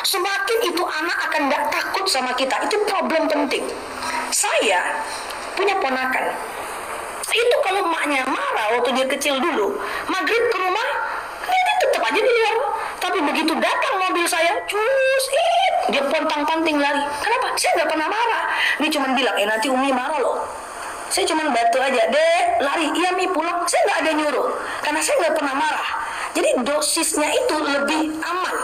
semakin itu anak akan nggak takut sama kita. Itu problem penting. Saya punya ponakan, itu kalau emaknya marah waktu dia kecil dulu, maghrib ke rumah, dia tetap aja di luar. Tapi begitu datang mobil saya, cus, dia pontang-panting lari. Kenapa? Saya nggak pernah marah. Dia cuma bilang, nanti Umi marah loh. Saya cuma bantu aja, dek, lari, iya Mi pulang. Saya nggak ada nyuruh, karena saya nggak pernah marah. Jadi dosisnya itu lebih aman.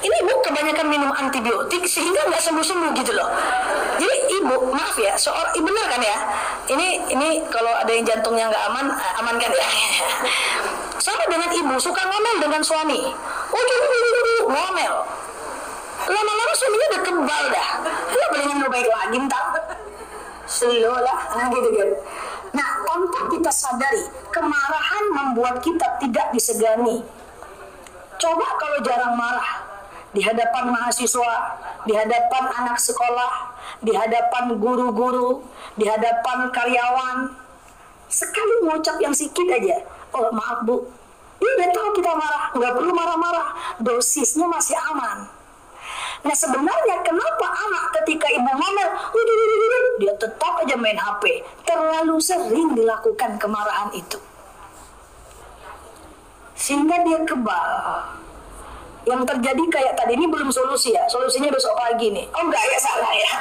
Ini ibu kebanyakan minum antibiotik sehingga nggak sembuh-sembuh gitu loh. Jadi ibu, maaf ya, ibu bener kan ya? Ini kalau ada yang jantungnya nggak aman, aman kan ya? Sama dengan ibu, suka ngomel dengan suami. Ngomel. Lama-lama suaminya udah kebal dah. Dia boleh baik lagi ntar. Slow lah, gitu kan. Nah, tanpa kita sadari, kemarahan membuat kita tidak disegani. Coba kalau jarang marah, di hadapan mahasiswa, di hadapan anak sekolah, di hadapan guru-guru, di hadapan karyawan, sekali ngucap yang sedikit aja, oh maaf bu, dia udah tahu kita marah, nggak perlu marah-marah, dosisnya masih aman. Nah sebenarnya kenapa anak ketika ibu ngomel, dia tetap aja main HP, terlalu sering dilakukan kemarahan itu, sehingga dia kebal. Yang terjadi kayak tadi ini belum solusi ya, solusinya besok pagi nih. Oh enggak ya, salah ya.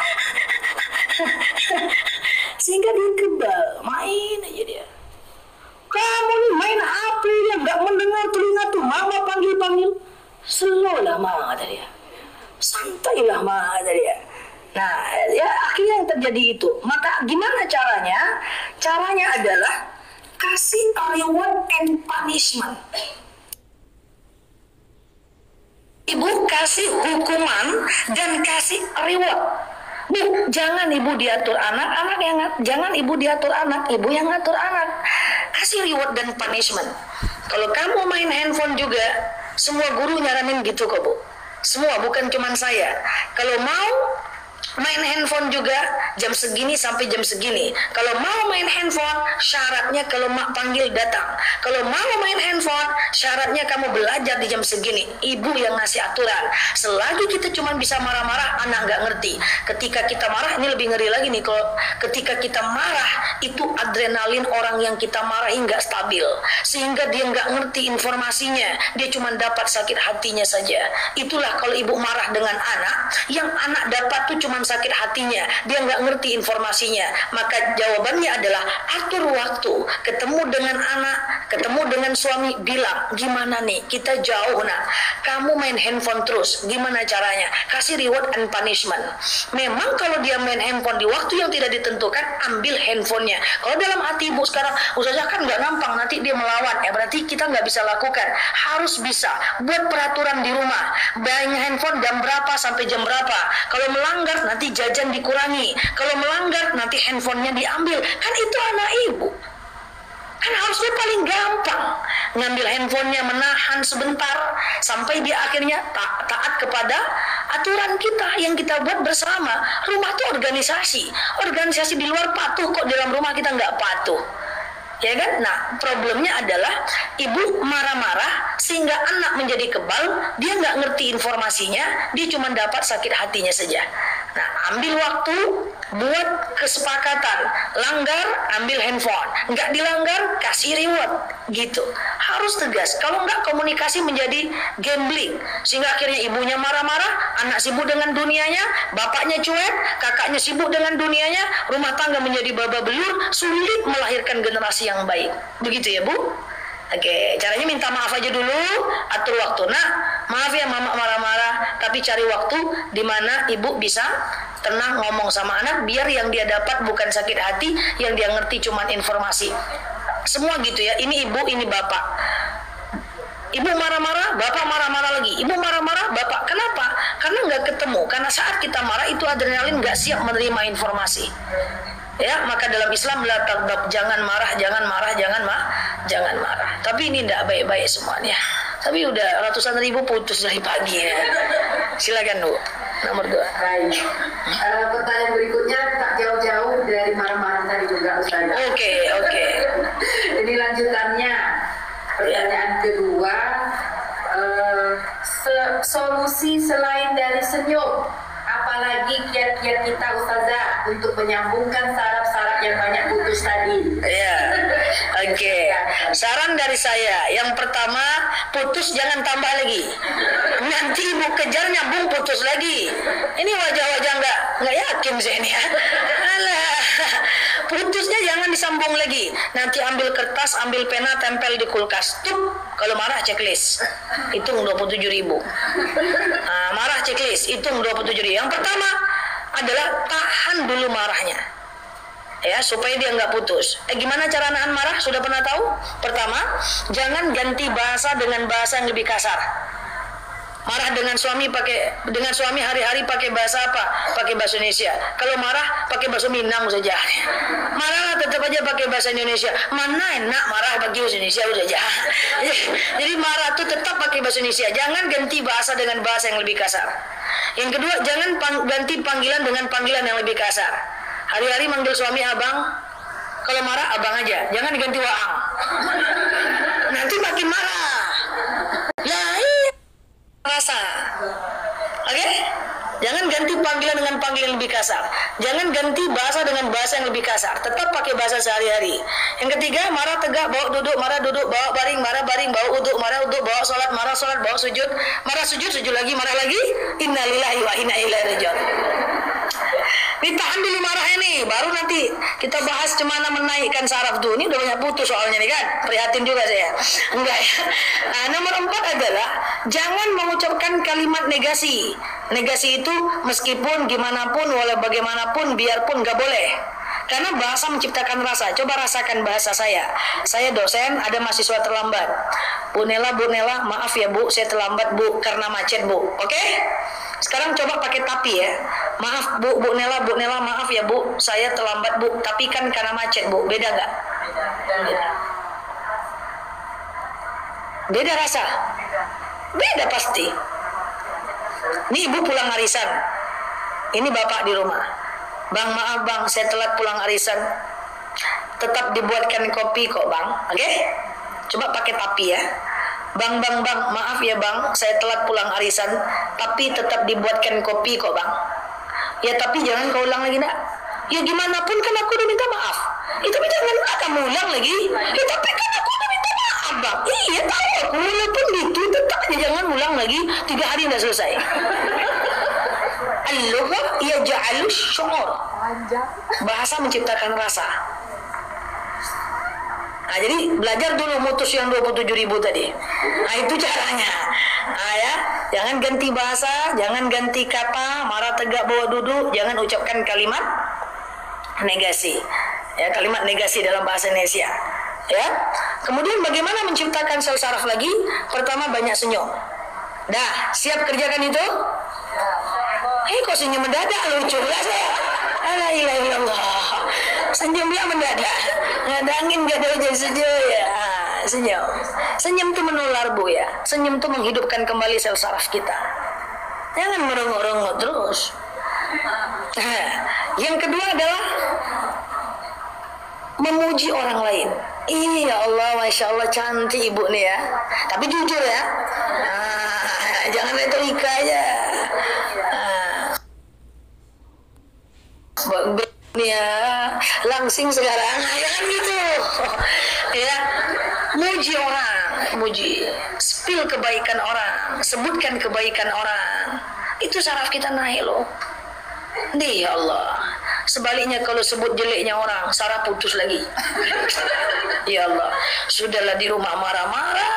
Sehingga dia kebal, main aja dia. Kamu nih main HP ya, nggak mendengar telinga tuh mama panggil-panggil. Slow lah mama kata dia, santai lah mama kata dia. Nah ya akhirnya yang terjadi itu. Maka gimana caranya? Caranya adalah kasih reward and punishment. Ibu kasih hukuman dan kasih reward. Bu, jangan ibu diatur anak yang jangan ibu diatur anak, ibu yang ngatur anak. Kasih reward dan punishment. Kalau kamu main handphone juga, semua guru nyaranin gitu kok bu. Semua, bukan cuma saya. Kalau mau main handphone juga jam segini sampai jam segini. Kalau mau main handphone, syaratnya kalau mak panggil datang. Kalau mau main handphone, syaratnya kamu belajar di jam segini. Ibu yang ngasih aturan. Selagi kita cuma bisa marah-marah, anak nggak ngerti. Ketika kita marah, ini lebih ngeri lagi nih. Kalau ketika kita marah, itu adrenalin orang yang kita marahin nggak stabil, sehingga dia nggak ngerti informasinya. Dia cuma dapat sakit hatinya saja. Itulah kalau ibu marah dengan anak, yang anak dapat tuh cuma sakit hatinya, dia nggak ngerti informasinya. Maka jawabannya adalah atur waktu, ketemu dengan anak, ketemu dengan suami, bilang gimana nih, kita jauh nak, kamu main handphone terus, gimana caranya? Kasih reward and punishment. Memang kalau dia main handphone di waktu yang tidak ditentukan, ambil handphonenya. Kalau dalam hati ibu sekarang, ustazah kan nggak gampang, nanti dia melawan, ya berarti kita nggak bisa lakukan. Harus bisa buat peraturan di rumah, bayarnya handphone jam berapa sampai jam berapa. Kalau melanggar nanti jajan dikurangi, kalau melanggar nanti handphonenya diambil. Kan itu anak ibu. Kan harusnya paling gampang ngambil handphonenya, menahan sebentar sampai dia akhirnya taat kepada aturan kita yang kita buat bersama. Rumah itu organisasi di luar patuh, kok dalam rumah kita nggak patuh, ya kan? Nah problemnya adalah ibu marah-marah sehingga anak menjadi kebal, dia nggak ngerti informasinya, dia cuma dapat sakit hatinya saja. Nah, ambil waktu buat kesepakatan, langgar ambil handphone, nggak dilanggar kasih reward, gitu. Harus tegas. Kalau nggak, komunikasi menjadi gambling, sehingga akhirnya ibunya marah-marah, anak sibuk dengan dunianya, bapaknya cuek, kakaknya sibuk dengan dunianya, rumah tangga menjadi babak-belur, sulit melahirkan generasi yang baik. Begitu ya bu? Oke, caranya minta maaf aja dulu, atur waktu. Nah, maaf ya mama marah-marah, tapi cari waktu di mana ibu bisa tenang ngomong sama anak, biar yang dia dapat bukan sakit hati, yang dia ngerti cuman informasi. Semua gitu ya, ini ibu, ini bapak. Ibu marah-marah, bapak marah-marah lagi. Ibu marah-marah, bapak. Kenapa? Karena nggak ketemu. Karena saat kita marah itu adrenalin nggak siap menerima informasi. Ya, maka dalam Islam jangan marah, jangan marah, jangan marah. Tapi ini tidak baik-baik semuanya. Tapi udah ratusan ribu putus dari pagi ya. Silakan Bu, nomor 2. Baik. Pertanyaan berikutnya tak jauh-jauh dari marah-marah tadi juga Ustaz. Oke. Ini lanjutannya. Pertanyaan kedua, solusi selain dari senyum, apalagi kiat-kiat kita Ustazah untuk menyambungkan saraf-saraf yang banyak putus tadi. Ya, oke. Saran dari saya, yang pertama, putus jangan tambah lagi. Nanti ibu kejar nyambung putus lagi. Ini wajah-wajah nggak yakin sih ini ya. Alah, putusnya jangan disambung lagi. Nanti ambil kertas, ambil pena, tempel di kulkas. Tuh, kalau marah checklist. Hitung 27.000. Nah, marah checklist, hitung 27.000. Yang pertama adalah tahan dulu marahnya. Ya, supaya dia nggak putus. Gimana cara nahan marah? Sudah pernah tahu? Pertama, jangan ganti bahasa dengan bahasa yang lebih kasar. Marah dengan suami hari-hari pakai bahasa apa? Pakai bahasa Indonesia. Kalau marah pakai bahasa Minang saja. Marah tetap aja pakai bahasa Indonesia. Mana enak marah pakai bahasa Indonesia saja. Jadi marah itu tetap pakai bahasa Indonesia. Jangan ganti bahasa dengan bahasa yang lebih kasar. Yang kedua, jangan ganti panggilan dengan panggilan yang lebih kasar. Hari-hari manggil suami abang, kalau marah abang aja, jangan diganti waang. Nanti makin marah. Ya iya, rasa. Oke? Jangan ganti panggilan dengan panggilan lebih kasar. Jangan ganti bahasa dengan bahasa yang lebih kasar. Tetap pakai bahasa sehari-hari. Yang ketiga, marah tegak, bawa duduk, marah duduk, bawa baring, marah baring, bawa uduk, marah uduk, bawa sholat, marah sholat, bawa sujud, marah sujud, sujud lagi, marah lagi. Innalillahi wa inna ilaihi raji'un. Ditahan dulu marahnya nih, baru nanti kita bahas cemana menaikkan saraf tuh. Ini udah banyak putus soalnya nih kan, prihatin juga saya. Enggak ya. Nah, nomor 4 adalah jangan mengucapkan kalimat negasi. Negasi itu meskipun gimana pun, walau bagaimanapun, biarpun nggak boleh. Karena bahasa menciptakan rasa. Coba rasakan bahasa saya. Saya dosen, ada mahasiswa terlambat. Bu Nela, maaf ya Bu, saya terlambat Bu, karena macet Bu. Oke? Sekarang coba pakai tapi ya. Maaf Bu Nela, maaf ya Bu, saya terlambat Bu, tapi kan karena macet Bu. Beda nggak? Beda rasa? Beda pasti. Ini ibu pulang arisan. Ini bapak di rumah. Bang, maaf bang, saya telat pulang arisan. Tetap dibuatkan kopi kok bang. Oke? Coba pakai tapi ya. Bang, maaf ya bang, saya telat pulang arisan, tapi tetap dibuatkan kopi kok bang. Ya tapi jangan kau ulang lagi nak. Ya gimana pun kan aku udah minta maaf. Tapi jangan kamu ulang lagi. Tapi kan aku udah minta maaf bang. Iya tahu aku, walaupun gitu tetap aja jangan ulang lagi. 3 hari udah selesai. Al-lugha yaj'alu syu'ur. Bahasa menciptakan rasa. Nah, jadi belajar dulu mutus yang 27.000 tadi. Nah, itu caranya. Nah, ya, jangan ganti bahasa, jangan ganti kata, marah tegak bawa duduk, jangan ucapkan kalimat negasi. Ya, kalimat negasi dalam bahasa Indonesia. Ya. Kemudian bagaimana menciptakan sel saraf lagi? Pertama, banyak senyum. Dah, siap kerjakan itu? Kok senyum mendadak, lucu lah saya. La ilaha illallah. Senyumnya mendadak. Ngadangin gak ada wajah senyum ya. Senyum itu menular Bu ya. Senyum itu menghidupkan kembali sel saraf kita. Jangan merengok-rengok terus. Yang kedua adalah memuji orang lain. Iya Allah, Masya Allah cantik ibu nih ya. Tapi jujur ya. Jangan retorika aja. Ya, langsing sekarang, jangan gitu. Ya, muji orang, spill kebaikan orang, sebutkan kebaikan orang. Itu saraf kita naik loh. Ya Allah. Sebaliknya kalau sebut jeleknya orang, saraf putus lagi. Ya Allah, sudahlah di rumah marah-marah,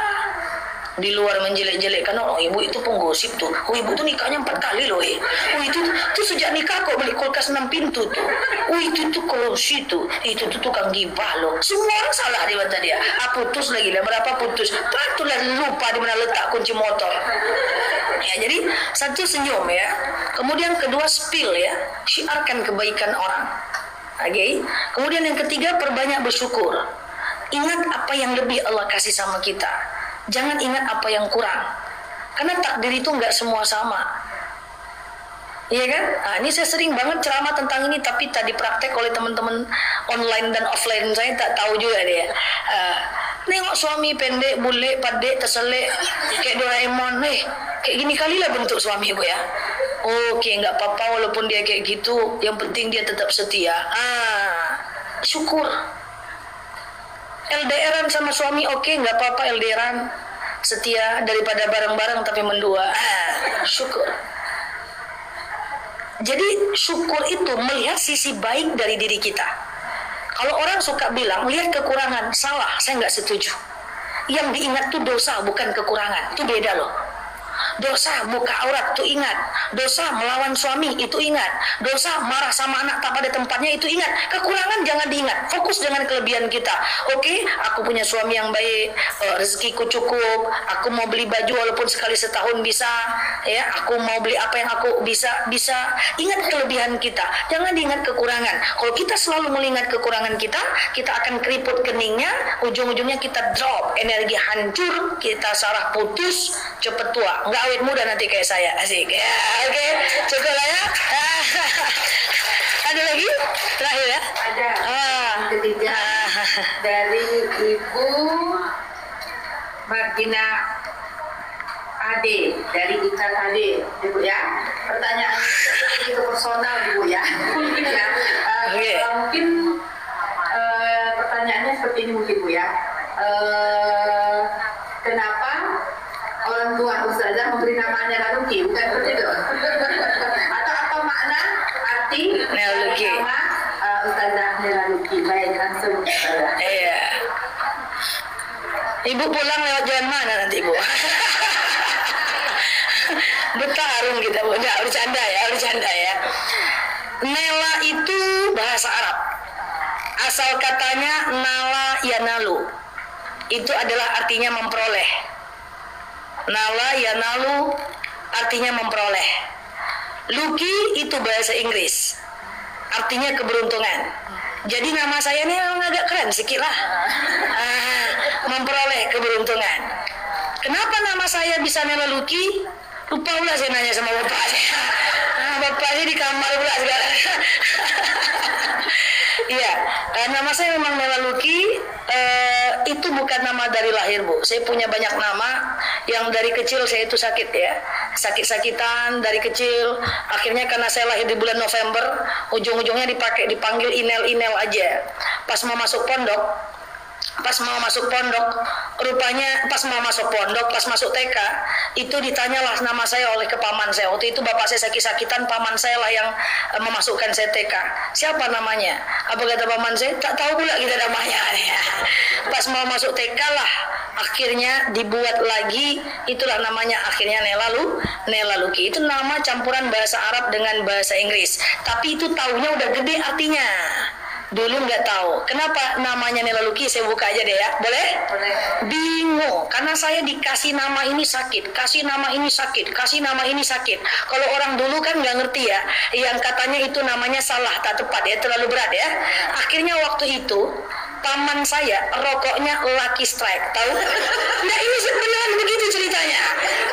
di luar menjelek-jelekkan orang. Ibu itu penggosip tuh. Ibu tuh nikahnya 4 kali loh. Itu sejak nikah kok beli kulkas 6 pintu tuh. Itu tuh korupsi tuh. Itu tuh tukang gibah loh. Semua orang salah di mata dia. Putus lagi lah. Berapa putus? Patulah lupa di mana letak kunci motor. Ya, jadi satu senyum ya. Kemudian kedua spill ya. Syiarkan kebaikan orang. Oke. Kemudian yang ketiga, perbanyak bersyukur. Ingat apa yang lebih Allah kasih sama kita. Jangan ingat apa yang kurang. Karena takdir itu nggak semua sama. Iya kan? Nah, ini saya sering banget ceramah tentang ini, tapi tadi praktek oleh teman-teman online dan offline saya tak tahu juga deh. Nengok suami pendek, bule, padek, terselek, kayak Doraemon. Kayak gini kali lah bentuk suami ibu ya. Oke, nggak apa-apa walaupun dia kayak gitu. Yang penting dia tetap setia. Syukur. LDRan sama suami oke, nggak apa-apa LDRan. Setia daripada bareng-bareng tapi mendua. Syukur. Jadi syukur itu melihat sisi baik dari diri kita. Kalau orang suka bilang lihat kekurangan, salah, saya nggak setuju. Yang diingat tuh dosa bukan kekurangan, itu beda loh. Dosa buka aurat itu ingat, dosa melawan suami itu ingat, dosa marah sama anak tak pada tempatnya itu ingat. Kekurangan jangan diingat, fokus dengan kelebihan kita. Oke, aku punya suami yang baik, rezekiku cukup, aku mau beli baju walaupun sekali setahun bisa, ya, aku mau beli apa yang aku bisa. Ingat kelebihan kita, jangan diingat kekurangan. Kalau kita selalu mengingat kekurangan kita, kita akan keriput keningnya, ujung-ujungnya kita drop, energi hancur, kita saraf putus, cepet tua. Nggak awet muda nanti kayak saya. Asik ya. Oke, cukup lah ya. Ada lagi terakhir ya? Ada. Yang ketiga dari Ibu Margina Ade dari Ikan Ade, Ibu ya. Pertanyaannya itu personal Ibu ya. Mungkin pertanyaannya seperti ini mungkin Bu ya. Kenapa orang tua Ustazah memberi namanya Laluki, bukan seperti itu? Atau apa makna arti Laluki? Nama Ustazah Laluki? Baik, langsung Ustazah. Iya. Ibu pulang lewat jalan mana nanti Ibu? Bertarung kita Bu. Nggak, bercanda ya. Nela itu bahasa Arab. Asal katanya nala yanalu. Itu adalah artinya memperoleh. Nala yanalu artinya memperoleh. Lucky itu bahasa Inggris, artinya keberuntungan. Jadi nama saya ini agak keren sedikit lah. Memperoleh keberuntungan. Kenapa nama saya bisa Nela Lucky? Lupa pula saya nanya sama bapak saya. Bapak saya di kamar pula sekarang. Iya, nama saya memang Nela Lucky. Itu bukan nama dari lahir Bu. Saya punya banyak nama. Yang dari kecil saya itu sakit ya, sakit-sakitan dari kecil. Akhirnya karena saya lahir di bulan November, ujung-ujungnya dipanggil Inel aja. Pas mau masuk pondok, rupanya pas masuk TK, itu ditanyalah nama saya oleh kepaman saya. Waktu itu bapak saya sakit-sakitan, paman saya lah yang memasukkan saya TK. Siapa namanya? Apa kata paman saya? Tak tahu pula kita namanya. Pas mau masuk TK lah, akhirnya dibuat lagi, itulah namanya akhirnya Nela Lucky. Itu nama campuran bahasa Arab dengan bahasa Inggris. Tapi itu taunya udah gede artinya. Dulu nggak tahu. Kenapa namanya Nela Lucky? Saya buka aja deh ya. Boleh? Boleh. Bingung. Karena saya dikasih nama ini sakit, kasih nama ini sakit. Kalau orang dulu kan nggak ngerti ya. Yang katanya itu namanya salah, tak tepat ya, terlalu berat ya. Akhirnya waktu itu paman saya rokoknya Lucky Strike, tahu? Nah ini sebenarnya begitu ceritanya.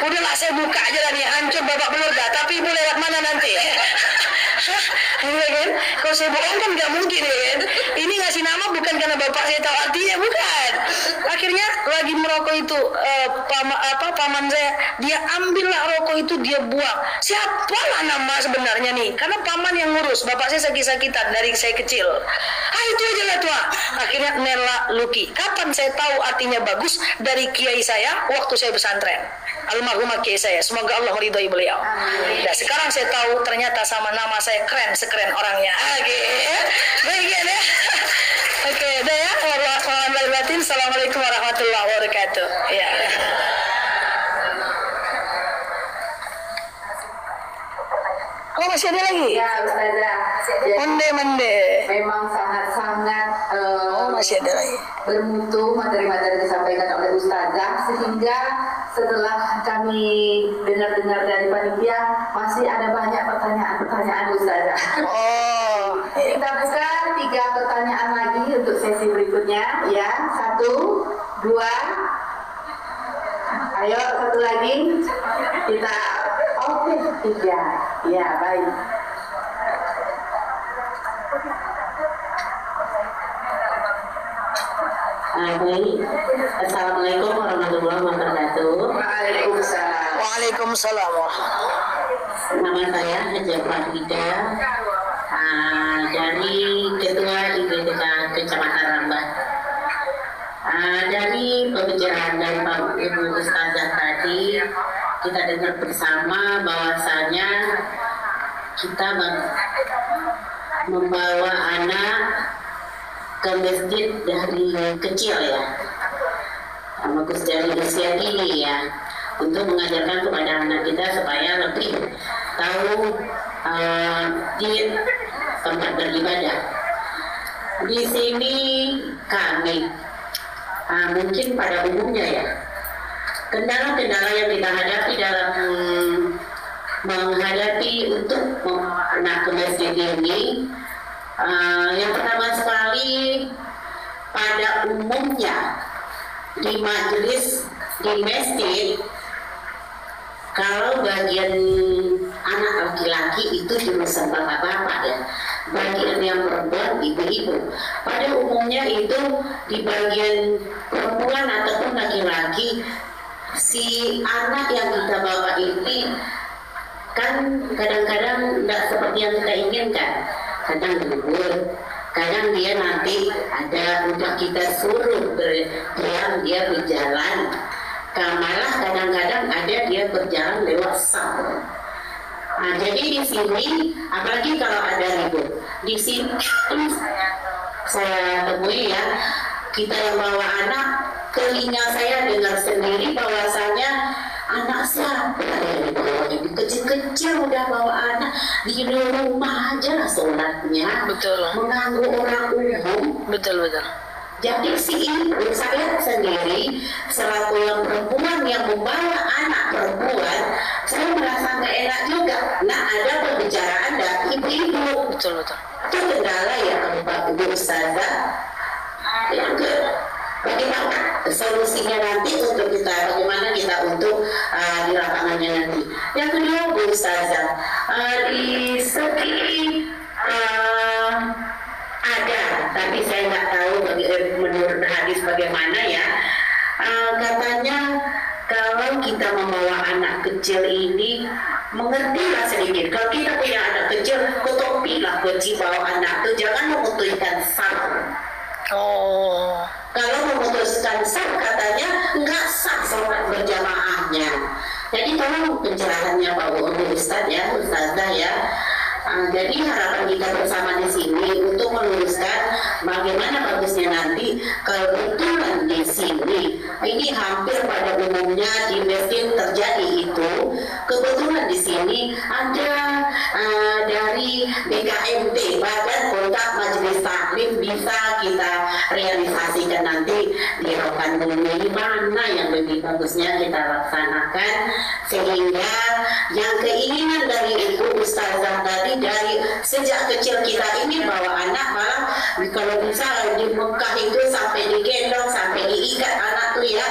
Udahlah saya buka aja lah nih, hancur babak belur dah. Tapi ibu lewat mana nanti? Iya kan? Kalau saya bohong kan nggak mungkin ya kan? Ini ngasih nama bukan karena bapak saya tahu artinya, bukan. Akhirnya lagi merokok itu paman saya, dia ambillah rokok itu, dia buang. Siapalah nama sebenarnya nih? Karena paman yang ngurus, bapak saya sakit-sakitan dari saya kecil. Itu aja lah tua. Akhirnya Nela Lucky. Kapan saya tahu artinya bagus? Dari kiai saya waktu saya pesantren. Almarhumah kiai saya, semoga Allah meridhai beliau. Nah sekarang saya tahu ternyata sama nama saya keren, sekeren orangnya. Oke, baik ya. Oke, udah ya. Assalamualaikum warahmatullahi wabarakatuh. Ya. Oh masih ada lagi? Ya Ustazah. Mende. Memang sangat-sangat Masih ada lagi. bermutu materi-materi yang disampaikan oleh Ustazah, sehingga setelah kami dengar-dengar dari panitia masih ada banyak pertanyaan Ustazah. Kita buka 3 pertanyaan lagi untuk sesi berikutnya ya. 1, 2, ayo 1 lagi kita. Oke, 3 ya, baik. Baik. Assalamualaikum warahmatullahi wabarakatuh. Waalaikumsalam. Waalaikumsalam. Nama saya Haja Farida, dari Ketua IPTK Kecamatan Rambah. Dari pembicaraan dari Pak Ibu Ustazah tadi, kita dengar bersama bahwasanya kita membawa anak ke masjid dari kecil ya, bagus dari usia dini ya, untuk mengajarkan kepada anak kita supaya lebih tahu di tempat beribadah. Di sini kami mungkin pada umumnya ya, kendala-kendala yang kita hadapi dalam menghadapi untuk anak ke masjid ini, yang pertama sekali pada umumnya di majelis di masjid, kalau bagian anak laki-laki itu jurusan bapak-bapak ya, bagian yang perempuan ibu-ibu. Pada umumnya itu di bagian perempuan ataupun laki-laki, si anak yang kita bawa ini kan kadang-kadang tidak seperti yang kita inginkan. Kadang libur, kadang dia nanti ada udah kita suruh dia berjalan, malah kadang-kadang ada dia berjalan lewat saf. Jadi di sini, apalagi kalau ada libur, di sini saya temui ya, kita yang bawa anak, telinga saya dengar sendiri bahwasanya anak siapa yang dibawa ini, kecil-kecil udah bawa anak, di rumah aja lah sholatnya, Betul. mengganggu orang umum. Betul. Jadi si ibu saya sendiri selaku yang perempuan yang membawa anak perempuan, saya merasa nggak enak juga. Nah, ada pembicaraan dari ibu-ibu. Betul. Itu kendala ya Pak Ibu Ustazah. Yang bagaimana solusinya nanti untuk kita, bagaimana kita untuk di lapangannya nanti. Yang kedua Bu Ustazah, di segi ada, tapi saya nggak tahu menurut hadis bagaimana ya. Katanya kalau kita membawa anak kecil ini, mengertilah sedikit. Kalau kita punya anak kecil, ketopilah kecil bawa anak itu, jangan memutuskan saf. Oh. Kalau memutuskan saf katanya nggak sah sholat berjamaahnya. Jadi tolong pencerahannya Pak Ustadz ya, Ustazah ya. Jadi harapan kita bersama di sini untuk meluruskan bagaimana bagusnya nanti kalau kebetulan di sini ini hampir pada umumnya di masjid terjadi itu, kebetulan di sini ada dari BKMT Badan Kontak Majelis Taklim bisa kita realisasikan nanti di Rokan Bumi, mana yang lebih bagusnya kita laksanakan sehingga yang keinginan dari Ibu Ustazah tadi dari sejak kecil kita ini bawa anak, malah kalau bisa di Mekah itu sampai digendong, sampai diikat anak tuh ya,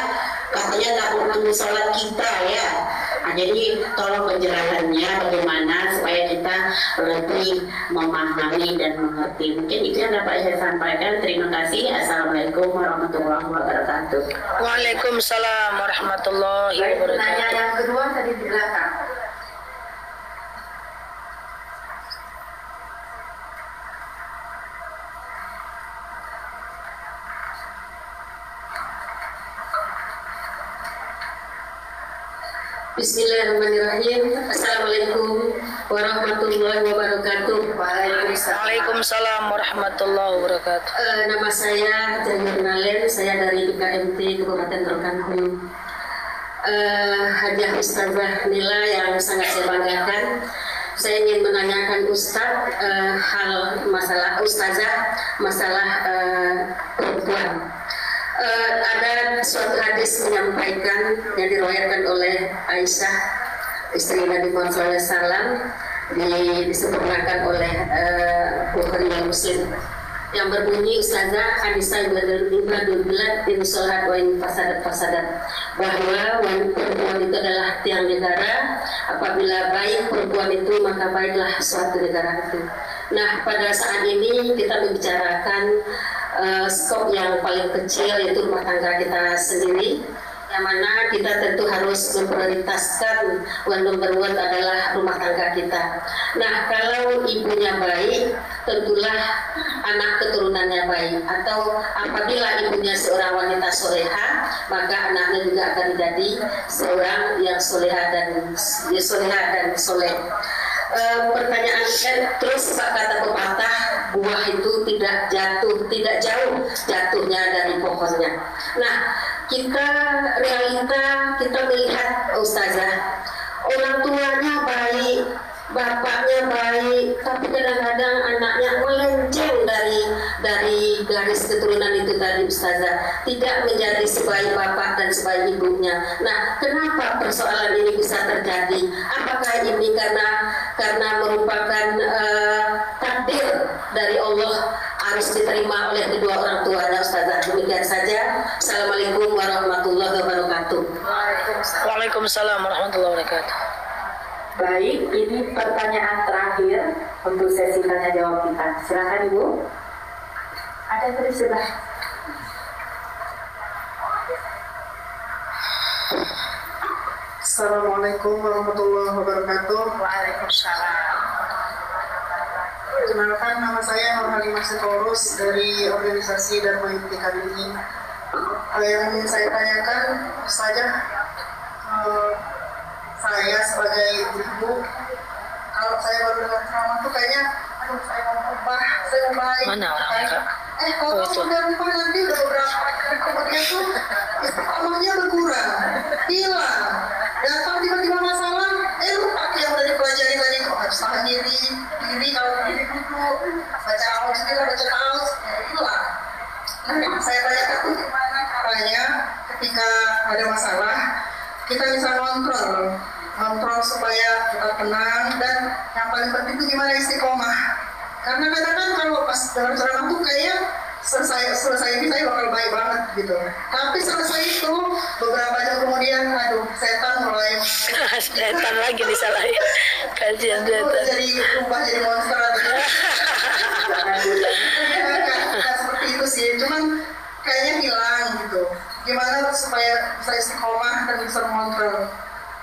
katanya nggak butuh sholat kita ya. Jadi tolong penjelasannya bagaimana supaya kita lebih memahami dan mengerti. Mungkin itu yang dapat saya sampaikan. Terima kasih. Assalamualaikum warahmatullahi wabarakatuh. Waalaikumsalam warahmatullahi Baik, wabarakatuh. pertanyaan yang kedua tadi di belakang. Bismillahirrahmanirrahim. Assalamualaikum warahmatullahi wabarakatuh. Waalaikumsalam warahmatullahi wabarakatuh. Nama saya Haja Nurlen, saya dari BKMT Kabupaten Rokan Hulu. Hadiah Ustazah Nila yang sangat saya banggakan. Saya ingin menanyakan Ustadz hal masalah Ustazah, masalah perempuan. Ada suatu hadis menyampaikan yang diriwayatkan oleh Aisyah istri Nabi Muhammad SAW, disempurnakan oleh Bukhari dan Muslim, yang berbunyi Ustazah hadisah ibadul bilad in sholat wa in fasadat, bahwa perempuan itu adalah tiang negara, apabila baik perempuan itu maka baiklah suatu negara itu. Nah, pada saat ini kita membicarakan skop yang paling kecil yaitu rumah tangga kita sendiri, yang mana kita tentu harus memprioritaskan nomor 1 adalah rumah tangga kita. Nah, kalau ibunya baik, tentulah anak keturunannya baik. Atau apabila ibunya seorang wanita soleha, maka anaknya juga akan menjadi seorang yang soleha dan soleh. Pertanyaan terus Pak, kata pepatah, buah itu tidak jauh jatuhnya dari pohonnya. Nah, kita melihat Ustazah, orang tuanya baik, bapaknya baik, tapi kadang-kadang anaknya melenceng dari garis keturunan itu tadi Ustazah, tidak menjadi sebaik bapak dan sebaik ibunya. Nah, kenapa persoalan ini bisa terjadi? Apakah ini karena merupakan takdir dari Allah harus diterima oleh kedua orang tuanya Ustazah? Demikian saja. Assalamualaikum warahmatullahi wabarakatuh. Waalaikumsalam warahmatullahi wabarakatuh. Baik, ini pertanyaan terakhir untuk sesi tanya jawab kita. Silakan Ibu. Ada tadi sebelah. Assalamualaikum warahmatullahi wabarakatuh. Waalaikumsalam. Perkenalkan, nama saya Nur Halimah Sitorus dari organisasi Dharma Inti KBI. Yang ingin saya tanyakan saja, saya sebagai ibu, kalau saya baru dengar ceramah tuh kayaknya, aduh saya mau berubah, saya mau baik. Mana orangnya, Kak? Kalau udah berubah nanti udah beberapa hari kemudian tuh istiqomahnya berkurang, hilang, datang tiba-tiba masalah, lupa yang udah dipelajari tadi, kok harus tahan diri kalau diri dulu, baca aus juga, baca aus, hilang. Nah, saya tanyakan gimana caranya ketika ada masalah, kita bisa kontrol supaya kita tenang, dan yang paling penting itu gimana istiqomah. Karena kadang-kadang kalau pas dalam ceramah tuh kayaknya selesai ini saya bakal baik banget gitu. Tapi selesai itu beberapa jam kemudian, aduh, setan mulai Setan lagi disalahin. Kajian setan. jadi berubah jadi monster. Nggak seperti itu sih, cuman kayaknya hilang gitu. Gimana supaya bisa istiqomah dan bisa mengontrol.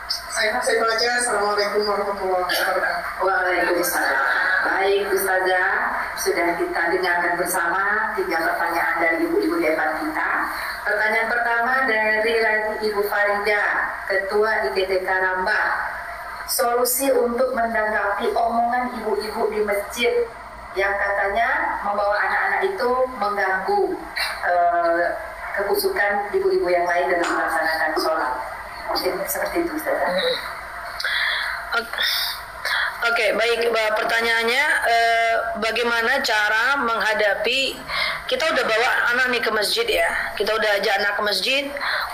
Saya baca. Assalamualaikum warahmatullahi wabarakatuh. Waalaikumsalam. Baik Ustazah, sudah kita dengarkan bersama 3 pertanyaan dari ibu-ibu hebat kita. Pertanyaan pertama dari Ibu Farida, Ketua ITTK Ramba. Solusi untuk menanggapi omongan ibu-ibu di masjid yang katanya membawa anak-anak itu mengganggu kekusukan ibu-ibu yang lain dalam melaksanakan sholat. Mungkin seperti itu Ustazah. Oke, baik. Pertanyaannya, bagaimana cara menghadapi, kita udah bawa anak nih ke masjid ya, kita udah ajak anak ke masjid,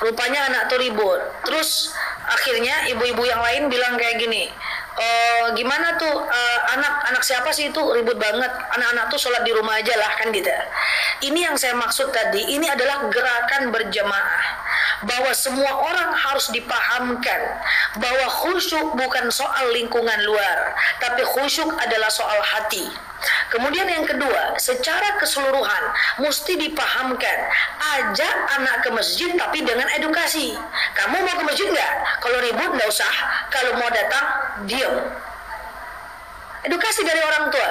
rupanya anak tuh ribut, terus akhirnya ibu-ibu yang lain bilang kayak gini, gimana tuh anak siapa sih itu ribut banget, anak-anak tuh sholat di rumah aja lah, kan gitu. Ini yang saya maksud tadi, ini adalah gerakan berjamaah, bahwa semua orang harus dipahamkan bahwa khusyuk bukan soal lingkungan luar, tapi khusyuk adalah soal hati. Kemudian yang kedua, secara keseluruhan mesti dipahamkan, ajak anak ke masjid tapi dengan edukasi. Kamu mau ke masjid nggak? Kalau ribut nggak usah, kalau mau datang diam. Edukasi dari orang tua.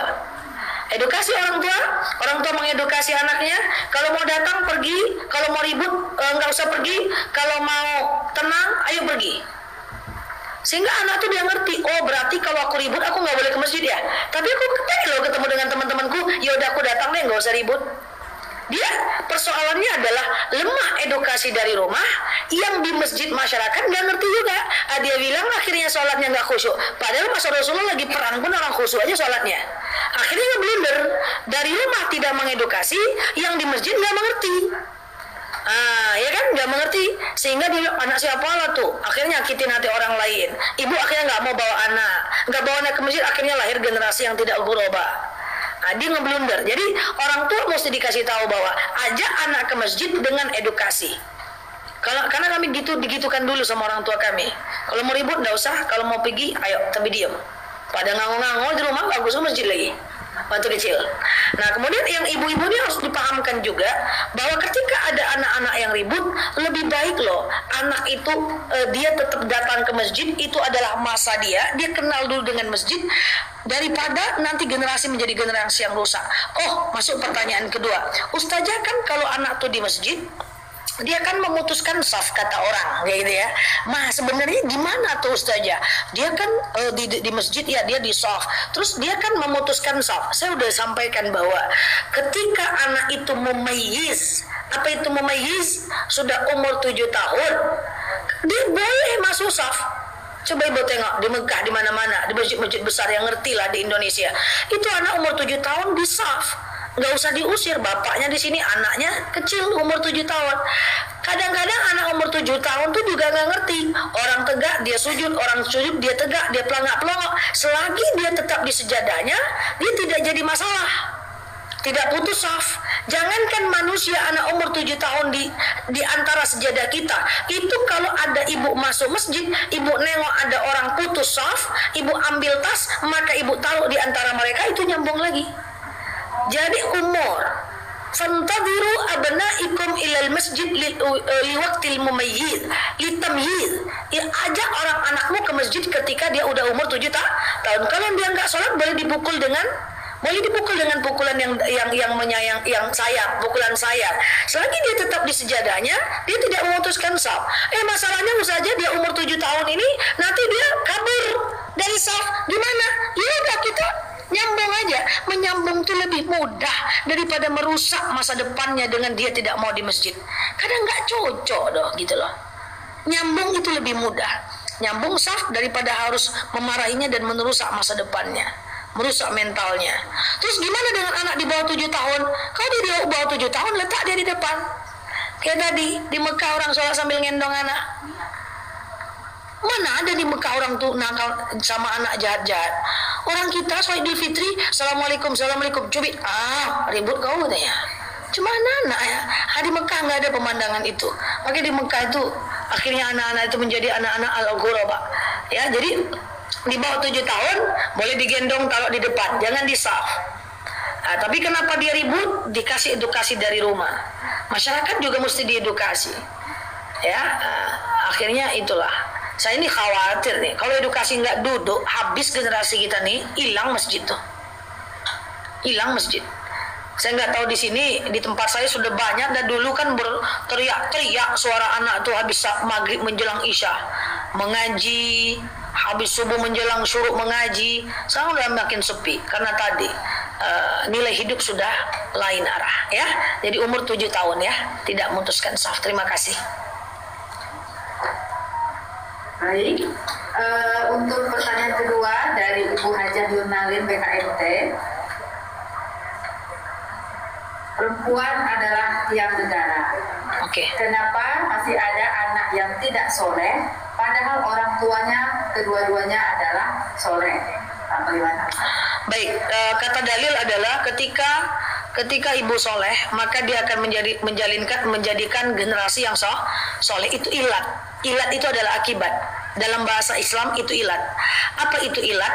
Edukasi orang tua mengedukasi anaknya, kalau mau datang pergi, kalau mau ribut nggak usah pergi, kalau mau tenang ayo pergi. Sehingga anak tuh dia ngerti, oh berarti kalau aku ribut aku nggak boleh ke masjid ya, tapi aku loh ketemu dengan teman-temanku, ya udah aku datang deh, nggak usah ribut. Dia persoalannya adalah lemah edukasi dari rumah, yang di masjid masyarakat nggak ngerti juga. Dia bilang akhirnya sholatnya nggak khusyuk, padahal masa Rasulullah lagi perang pun orang khusyuk aja sholatnya. Akhirnya ngeblunder, dari rumah tidak mengedukasi, yang di masjid nggak mengerti. Ya kan, nggak mengerti, sehingga dia anak siapa lah tuh, akhirnya nyakitin hati orang lain. Ibu akhirnya nggak mau bawa anak, nggak bawa anak ke masjid, akhirnya lahir generasi yang tidak ghuraba. Dia ngeblunder. Jadi orang tua mesti dikasih tahu bahwa ajak anak ke masjid dengan edukasi. Karena kami digitukan dulu sama orang tua kami. Kalau mau ribut nggak usah, kalau mau pergi ayo tapi diam. Pada nganggo-nganggo di rumah bagus ke masjid lagi. waktu kecil. Nah, kemudian yang ibu-ibu ini harus dipahamkan juga bahwa ketika ada anak-anak yang ribut, lebih baik loh anak itu dia tetap datang ke masjid, itu adalah masa dia kenal dulu dengan masjid, daripada nanti generasi menjadi generasi yang rusak. Oh, masuk pertanyaan kedua. Ustazah, kan kalau anak tuh di masjid, dia kan memutuskan saf, kata orang kayak gitu ya. Sebenarnya gimana tuh Ustazah? Dia kan di masjid ya, dia di saf. Terus dia kan memutuskan saf. Saya udah sampaikan bahwa ketika anak itu memayyiz, apa itu memayyiz? Sudah umur 7 tahun, dia boleh masuk saf. Coba ibu tengok di Mekah, di mana-mana, di masjid-masjid besar yang ngerti lah di Indonesia. Itu anak umur 7 tahun di saf. Nggak usah diusir, bapaknya di sini, anaknya kecil umur 7 tahun. Kadang-kadang anak umur 7 tahun tuh juga nggak ngerti. Orang tegak dia sujud, orang sujud dia tegak, dia pelangak-pelongok. Selagi dia tetap di sejadahnya, dia tidak jadi masalah, tidak putus saf. Jangankan manusia anak umur 7 tahun di antara sejadah kita, itu kalau ada ibu masuk masjid, ibu nengok ada orang putus saf, ibu ambil tas, maka ibu taruh di antara mereka, itu nyambung lagi. Jadi umur fantadiru abnaikum ilal masjid liwaqtil mumayyiz litamyiz. Ya, ajak orang anakmu ke masjid ketika dia udah umur 7 tahun. Kalau dia nggak sholat, boleh dipukul dengan pukulan yang menyayang, yang sayang, pukulan sayang. Selagi dia tetap di sejadahnya, dia tidak memutuskan saf. Masalahnya Ustazah, dia umur 7 tahun ini, nanti dia kabur dari saf, gimana? Ya udah, kita nyambung aja. Menyambung itu lebih mudah daripada merusak masa depannya dengan dia tidak mau di masjid. Kadang nggak cocok doh gitu loh. Nyambung itu lebih mudah. Nyambung saf daripada harus memarahinya dan merusak masa depannya, merusak mentalnya. Terus gimana dengan anak di bawah 7 tahun? Kalau dia di bawah 7 tahun, letak dia di depan. Kayak tadi di Mekah orang sholat sambil ngendong anak. Mana ada di Mekah orang tuh nakal sama anak jahat-jahat. Orang kita sholat Idul Fitri, Assalamualaikum, cubit. Ribut kau katanya. Cuma anak-anak ya. Di Mekah nggak ada pemandangan itu. Makanya di Mekah itu akhirnya anak-anak itu menjadi anak-anak al-ghuraba. Ya, jadi di bawah 7 tahun boleh digendong, taruh di depan, jangan di saf. Tapi kenapa dia ribut? Dikasih edukasi dari rumah. Masyarakat juga mesti diedukasi. Ya, akhirnya itulah. Saya ini khawatir nih, kalau edukasi nggak duduk, habis generasi kita nih, hilang masjid tuh. Hilang masjid. Saya nggak tahu di sini, di tempat saya sudah banyak, dan dulu kan berteriak-teriak suara anak tuh habis maghrib menjelang isya. Mengaji, habis subuh menjelang syuruk mengaji. Sekarang udah makin sepi, karena tadi nilai hidup sudah lain arah ya. Jadi umur 7 tahun ya, tidak memutuskan saf. Terima kasih. Baik, untuk pertanyaan kedua dari Ibu Hajah Yurnalin BKMT. Perempuan adalah tiang negara. Oke. Kenapa masih ada anak yang tidak soleh, padahal orang tuanya kedua-duanya adalah soleh? Bagaimana? Baik, kata dalil adalah ketika ibu soleh, maka dia akan menjadikan generasi yang soleh. Itu ilat. Ilat itu adalah akibat. Dalam bahasa Islam itu ilat. Apa itu ilat?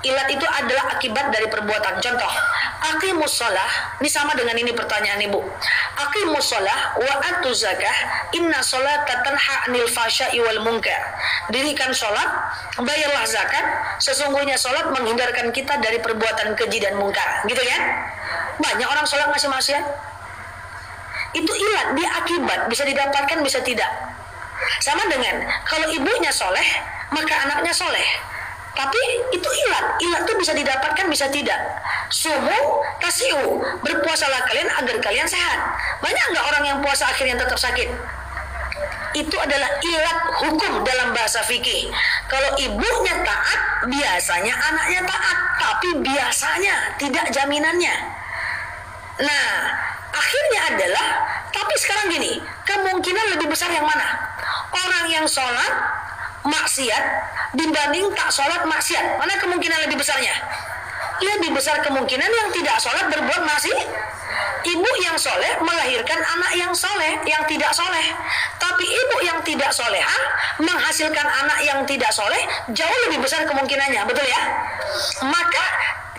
Ilat itu adalah akibat dari perbuatan. Contoh, aqimus shalah. Ini sama dengan ini pertanyaan ibu. Aqimus shalah wa atuz zakah. Inna sholata tanha 'anil fahsya'i wal munkar. Dirikan sholat, bayarlah zakat. Sesungguhnya sholat menghindarkan kita dari perbuatan keji dan mungkar. Gitu ya? Banyak orang sholat masih maksiat. Itu ilat, dia akibat, bisa didapatkan, bisa tidak. Sama dengan kalau ibunya soleh, maka anaknya soleh. Tapi itu ilat itu bisa didapatkan, bisa tidak. Sumu tasiu, berpuasalah kalian agar kalian sehat. Banyak nggak orang yang puasa akhirnya tetap sakit? Itu adalah ilat hukum dalam bahasa fikih. Kalau ibunya taat, biasanya anaknya taat, tapi biasanya tidak jaminannya. Nah, akhirnya adalah, tapi sekarang gini, kemungkinan lebih besar yang mana? Orang yang sholat maksiat dibanding tak sholat maksiat, mana kemungkinan lebih besarnya? Lebih besar kemungkinan yang tidak sholat berbuat maksiat. Ibu yang soleh melahirkan anak yang soleh, yang tidak soleh. Tapi ibu yang tidak solehah menghasilkan anak yang tidak soleh, jauh lebih besar kemungkinannya, betul ya? Maka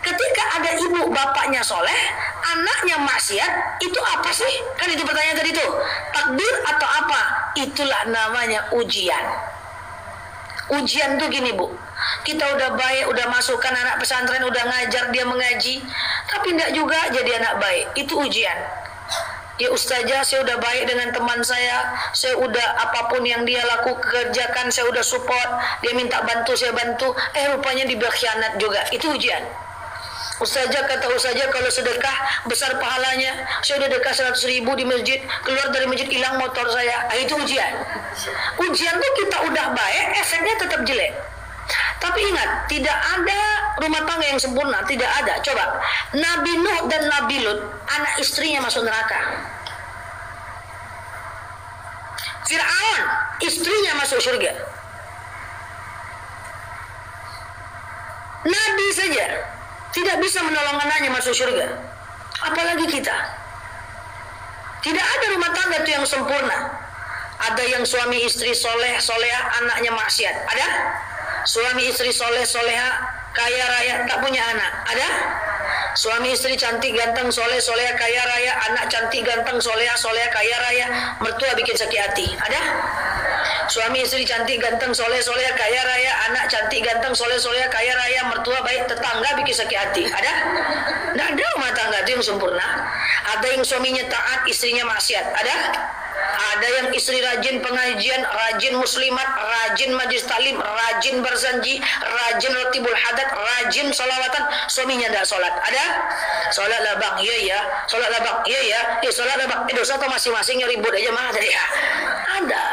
ketika ada ibu bapaknya soleh, anaknya maksiat, itu apa sih? Kan itu pertanyaan tadi tuh, takdir atau apa? Itulah namanya ujian. Ujian tuh gini Bu, kita udah baik, udah masukkan anak pesantren, udah ngajar dia mengaji, tapi enggak juga jadi anak baik. Itu ujian. Ya ustazah, saya udah baik dengan teman saya udah apapun yang dia kerjakan, saya udah support, dia minta bantu, saya bantu, rupanya dia berkhianat juga. Itu ujian. Ustazah, kata ustazah, kalau sedekah besar pahalanya, saya udah dekah 100.000 di masjid, keluar dari masjid hilang motor saya. Itu ujian. Ujian tuh kita udah baik, efeknya tetap jelek. Tapi ingat, tidak ada rumah tangga yang sempurna, tidak ada. Coba, Nabi Nuh dan Nabi Lut, anak istrinya masuk neraka. Fir'aun, istrinya masuk surga. Nabi saja tidak bisa menolong anaknya masuk surga, apalagi kita. Tidak ada rumah tangga itu yang sempurna. Ada yang suami istri soleh, soleha, anaknya maksiat. Ada? Suami istri soleh, soleha, kaya raya, tak punya anak. Ada? Suami istri cantik, ganteng, soleh, soleha, kaya raya, anak cantik, ganteng, soleha, soleha, kaya raya, mertua bikin sakit hati. Ada? Suami istri cantik, ganteng, soleh, soleha, kaya raya, anak cantik, ganteng, soleh, soleha, kaya raya, mertua baik, tetangga bikin sakit hati. Ada? Tidak ada rumah tangga itu yang sempurna. Ada yang suaminya taat, istrinya maksiat. Ada? Ada yang istri rajin pengajian, rajin muslimat, rajin majlis taklim, rajin berzanji, rajin ratibul hadat, rajin salawatan, suaminya tidak sholat. Ada? Sholat lah bang, iya ya. Sholat lah bang, iya ya. Sholat lah bang. Dosa atau masing-masing yang ribut aja mah tadi ya. Ada.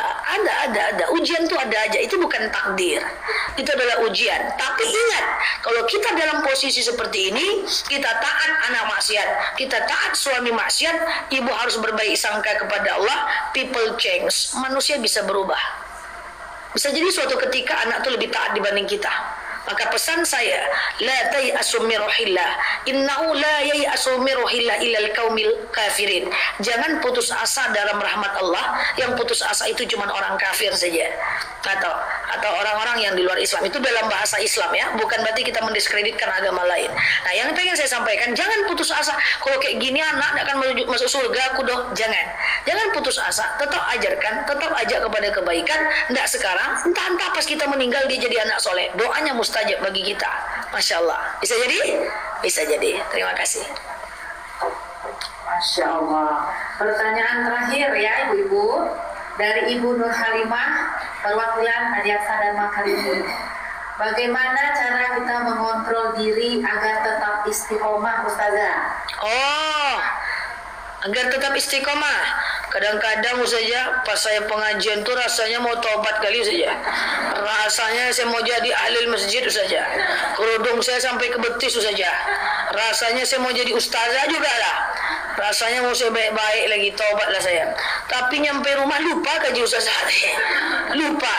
Ujian tuh ada aja. Itu bukan takdir. Itu adalah ujian. Tapi ingat, kalau kita dalam posisi seperti ini, kita taat anak maksiat, kita taat suami maksiat, ibu harus berbaik sangka kepada Allah. People change. Manusia bisa berubah. Bisa jadi suatu ketika anak itu lebih taat dibanding kita. Maka pesan saya, la tay'asu min ruhillah, innahu la yay'asu min ruhillah illal qaumil kafirin. Jangan putus asa dalam rahmat Allah. Yang putus asa itu cuma orang kafir saja. Atau orang-orang yang di luar Islam. Itu dalam bahasa Islam ya, bukan berarti kita mendiskreditkan agama lain. Nah, yang pengen saya sampaikan, jangan putus asa. Kalau kayak gini anak akan masuk surga aku dong. Jangan putus asa. Tetap ajarkan, tetap ajak kepada kebaikan. Enggak sekarang, entah pas kita meninggal dia jadi anak soleh. Doanya mustajab bagi kita. Masya Allah. Bisa jadi? Bisa jadi. Terima kasih. Masya Allah. Pertanyaan terakhir ya ibu-ibu, dari Ibu Nur Halimah, perwakilan Adiaksa dan Makarim. Bagaimana cara kita mengontrol diri agar tetap istiqomah, Ustazah? Oh, agar tetap istiqomah. Kadang-kadang saja pas saya pengajian tuh rasanya mau tobat kali saja. Rasanya saya mau jadi ahli masjid saja. Kerudung saya sampai ke betis saja. Rasanya saya mau jadi ustazah juga lah. Rasanya mau saya baik-baik lagi, tobatlah saya. Tapi nyampe rumah lupa kaji ustazah. Lupa.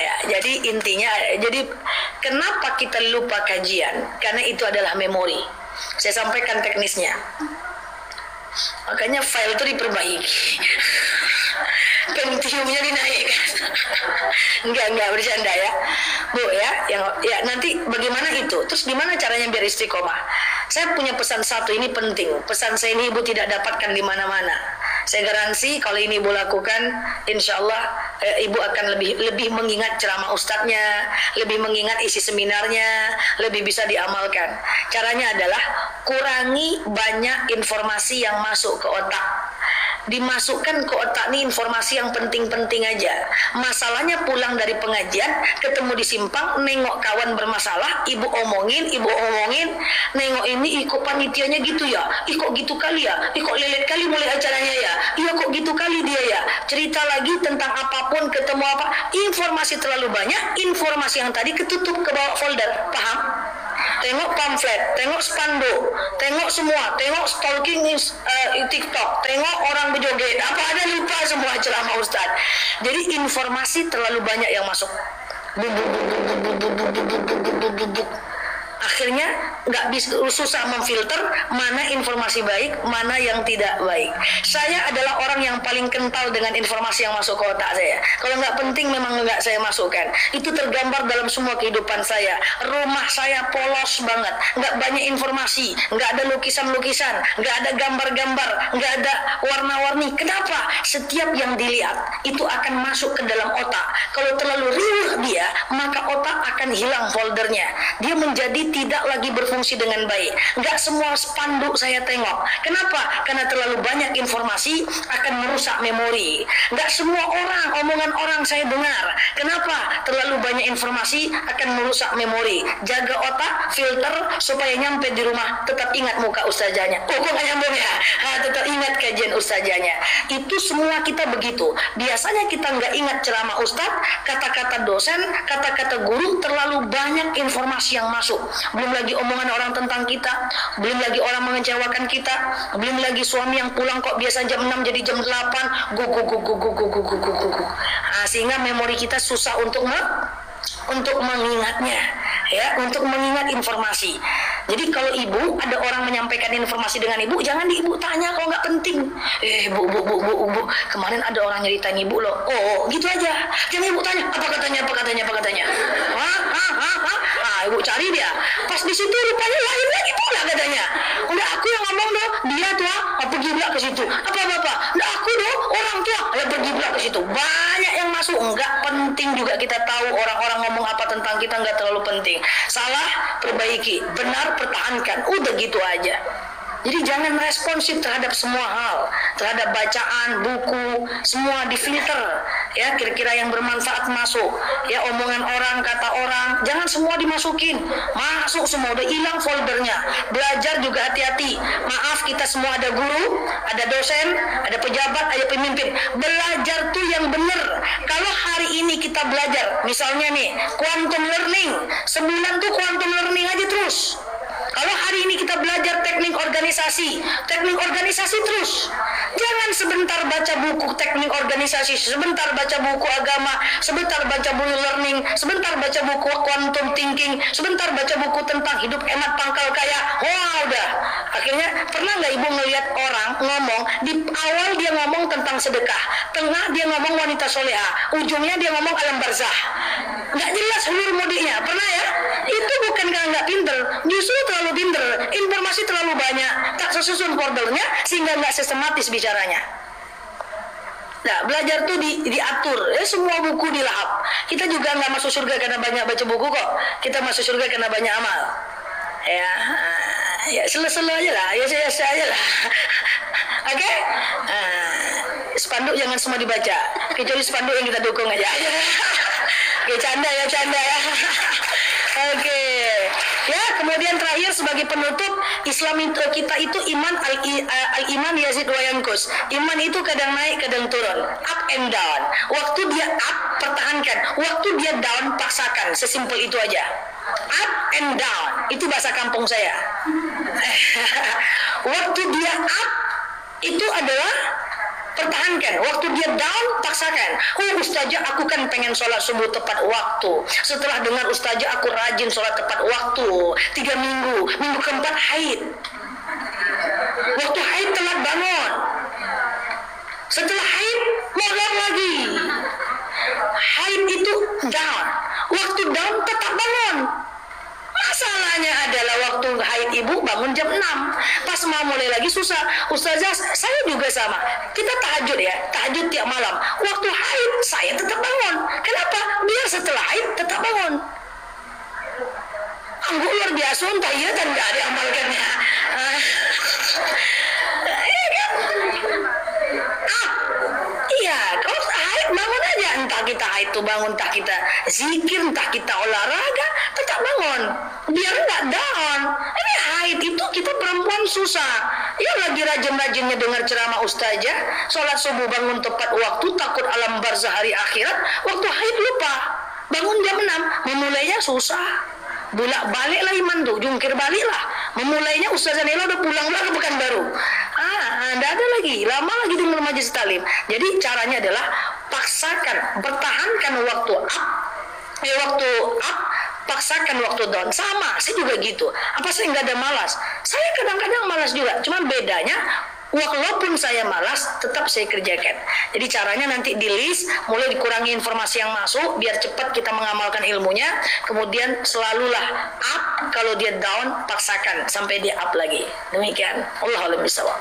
Ya, jadi intinya, jadi kenapa kita lupa kajian? Karena itu adalah memori. Saya sampaikan teknisnya. Makanya file itu diperbaiki. Pentiumnya dinaikkan. Enggak bercanda ya Bu ya. Ya nanti bagaimana itu? Terus gimana caranya biar istiqomah? Saya punya pesan satu, ini penting. Pesan saya ini Ibu tidak dapatkan di mana-mana. Saya garansi kalau ini Ibu lakukan, insya Allah Ibu akan lebih mengingat ceramah ustadznya, lebih mengingat isi seminarnya, lebih bisa diamalkan. Caranya adalah kurangi banyak informasi yang masuk ke otak. Dimasukkan ke otak nih informasi yang penting-penting aja. Masalahnya pulang dari pengajian, ketemu di simpang, nengok kawan bermasalah, ibu omongin, nengok ini ikut panitianya gitu ya, ikut gitu kali ya, ikut lelet kali mulai acaranya ya, iya kok gitu kali dia ya. Cerita lagi tentang apapun, ketemu apa, informasi terlalu banyak, informasi yang tadi ketutup ke bawah folder, paham? Tengok pamflet, tengok spanduk, tengok semua, tengok stalking TikTok, tengok orang berjoget, apa ada lupa semua ceramah Ustaz. Jadi informasi terlalu banyak yang masuk. Akhirnya nggak bisa, susah memfilter mana informasi baik, mana yang tidak baik. Saya adalah orang yang paling kental dengan informasi yang masuk ke otak saya. Kalau nggak penting memang nggak saya masukkan. Itu tergambar dalam semua kehidupan saya. Rumah saya polos banget, nggak banyak informasi, nggak ada lukisan-lukisan, nggak ada gambar-gambar, nggak ada warna-warni. Kenapa? Setiap yang dilihat itu akan masuk ke dalam otak. Kalau terlalu riuh dia, maka otak akan hilang foldernya. Dia menjadi tidak lagi berfungsi dengan baik. Nggak semua spanduk saya tengok. Kenapa? Karena terlalu banyak informasi akan merusak memori. Nggak semua orang, omongan orang saya dengar. Kenapa? Terlalu banyak informasi akan merusak memori. Jaga otak, filter supaya nyampe di rumah tetap ingat muka ustazahnya. Oh, kok nggak nyambung ya? Tetap ingat kajian ustazahnya. Itu semua kita begitu. Biasanya kita nggak ingat ceramah ustadz, kata-kata dosen, kata-kata guru, terlalu banyak informasi yang masuk. Belum lagi omongan orang tentang kita, belum lagi orang mengecewakan kita, belum lagi suami yang pulang kok biasa jam 6 jadi jam 8, sehingga memori kita susah untuk mengingatnya, ya, untuk mengingat informasi. Jadi kalau ibu, ada orang menyampaikan informasi dengan ibu, jangan ibu tanya kalau nggak penting. Bu, kemarin ada orang nyeritain ibu loh. Oh, gitu aja. Jangan ibu tanya, apa katanya. Ibu cari dia. Pas di situ rupanya lain lagi pula katanya. Udah aku yang ngomong loh, dia tuh pergi pula ke situ. Apa? Udah aku loh, orang tua pergi pula ke situ. Banyak yang masuk, nggak penting juga kita tahu orang-orang ngomong apa tentang kita, nggak terlalu penting. Salah, perbaiki. Benar, pertahankan. Udah gitu aja. Jadi jangan responsif terhadap semua hal, terhadap bacaan, buku, semua difilter, ya, kira-kira yang bermanfaat masuk, ya, omongan orang, kata orang, jangan semua dimasukin, masuk semua, udah hilang foldernya. Belajar juga hati-hati. Maaf, kita semua ada guru, ada dosen, ada pejabat, ada pemimpin. Belajar tuh yang benar. Kalau hari ini kita belajar, misalnya nih, quantum learning, sebulan tuh quantum learning aja terus. Kalau hari ini kita belajar teknik organisasi terus. Jangan sebentar baca buku teknik organisasi, sebentar baca buku agama, sebentar baca buku learning, sebentar baca buku quantum thinking, sebentar baca buku tentang hidup hemat pangkal kaya. Wah, udah. Akhirnya, pernah nggak ibu ngelihat orang ngomong, di awal dia ngomong tentang sedekah, tengah dia ngomong wanita soleha, ujungnya dia ngomong alam barzah. Nggak jelas hulur mudiknya. Pernah ya? Itu bukan karena nggak pinter, justru terlalu pinter, informasi terlalu banyak, tak sesusun foldernya sehingga nggak sistematis bicaranya. Nah, belajar tuh diatur, semua buku dilahap. Kita juga nggak masuk surga karena banyak baca buku kok. Kita masuk surga karena banyak amal. Ya selo-selo aja lah, ya saya aja lah. Oke? Spanduk jangan semua dibaca, kecuali spanduk yang kita dukung aja. Oke, canda ya. Oke. Ya, kemudian terakhir sebagai penutup, Islam itu kita itu iman al-iman yazid wa yanqus. Iman itu kadang naik, kadang turun, up and down. Waktu dia up, pertahankan. Waktu dia down, paksakan. Sesimpel itu aja. Up and down. Itu bahasa kampung saya. Waktu dia up, itu adalah pertahankan. Waktu dia down, paksakan. Ustazah, aku kan pengen sholat subuh tepat waktu. Setelah dengar ustazah, aku rajin sholat tepat waktu. 3 minggu. Minggu keempat haid. Waktu haid telat bangun. Setelah haid, molor lagi. Haid itu down. Waktu down, tetap bangun. Masalahnya adalah waktu haid ibu bangun jam 6. Pas mau mulai lagi susah. Ustazah, saya juga sama. Kita tahajud ya, tahajud tiap malam. Waktu haid saya tetap bangun. Kenapa? Biar setelah haid tetap bangun. Anggur luar biasa, entah iya dan nggak diamalkannya. Iya, kalau haid bangun aja. Entah kita haid tuh bangun, entah kita zikir, entah kita olahraga, tetap bangun. Biar nggak down. Ini haid itu kita perempuan susah. Ya lagi rajin-rajinnya dengar ceramah ustazah, sholat subuh bangun tepat waktu, takut alam barzah hari akhirat. Waktu haid lupa. Bangun jam 6, memulainya susah. Bolak-balik lah iman tuh, jungkir balik lah. Memulainya Ustazah Nela udah pulang lah ke Pekanbaru. Nggak ada lagi, lama lagi dengar majelis talim. Jadi caranya adalah paksakan, pertahankan waktu up, paksakan waktu down. Sama, saya juga gitu. Apa saya nggak ada malas? Saya kadang-kadang malas juga. Cuman bedanya, walaupun saya malas, tetap saya kerjakan. Jadi caranya nanti di list, mulai dikurangi informasi yang masuk, biar cepat kita mengamalkan ilmunya. Kemudian selalulah up, kalau dia down, paksakan sampai dia up lagi. Demikian. Wallahu a'lam bishawab.